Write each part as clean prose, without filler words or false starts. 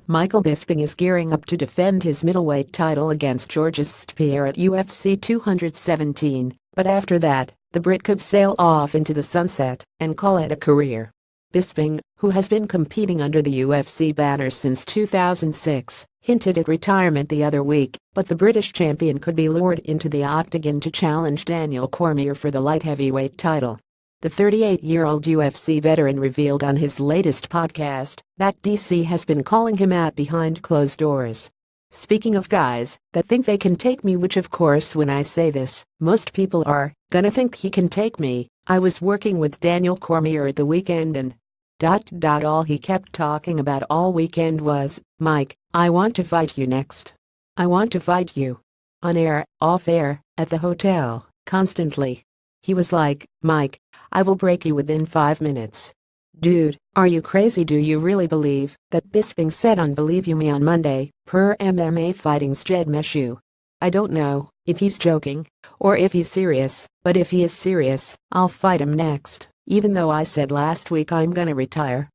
Michael Bisping is gearing up to defend his middleweight title against Georges StPierre at UFC 217, but after that, the Brit could sail off into the sunset and call it a career. Bisping, who has been competing under the UFC banner since 2006, hinted at retirement the other week, but the British champion could be lured into the octagon to challenge Daniel Cormier for the light heavyweight title. The 38-year-old UFC veteran revealed on his latest podcast that DC has been calling him out behind closed doors. Speaking of guys that think they can take me, which of course when I say this, most people are gonna think he can take me, I was working with Daniel Cormier at the weekend and all he kept talking about all weekend was, "Mike, I want to fight you next. I want to fight you." On air, off air, at the hotel, constantly. He was like, "Mike, I will break you within 5 minutes." Dude, are you crazy? Do you really believe that Bisping said on Believe You Me on Monday, per MMA Fighting's Jed Meshew? I don't know if he's joking or if he's serious, but if he is serious, I'll fight him next. Even though I said last week I'm gonna retire,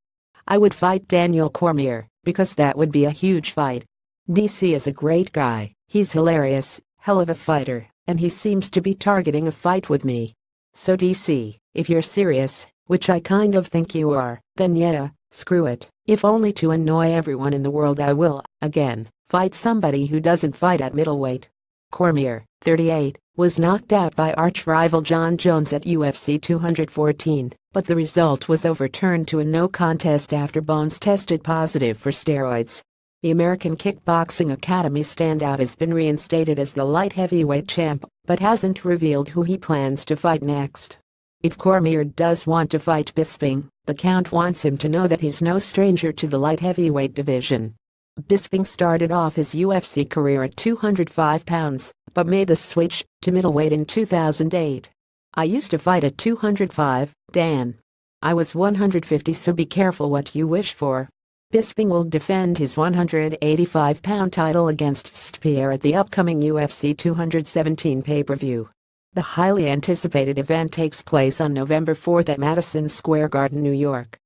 I would fight Daniel Cormier because that would be a huge fight. DC is a great guy, he's hilarious, hell of a fighter, and he seems to be targeting a fight with me. So DC, if you're serious, which I kind of think you are, then yeah, screw it. If only to annoy everyone in the world, I will, again, fight somebody who doesn't fight at middleweight. Cormier, 38, was knocked out by arch-rival Jon Jones at UFC 214, but the result was overturned to a no contest after Bones tested positive for steroids. The American Kickboxing Academy standout has been reinstated as the light heavyweight champ, but hasn't revealed who he plans to fight next. If Cormier does want to fight Bisping, the Count wants him to know that he's no stranger to the light heavyweight division. Bisping started off his UFC career at 205 pounds, but made the switch to middleweight in 2008. "I used to fight at 205, Dan. I was 150, so be careful what you wish for." Bisping will defend his 185-pound title against StPierre at the upcoming UFC 217 pay-per-view. The highly anticipated event takes place on November 4 at Madison Square Garden, New York.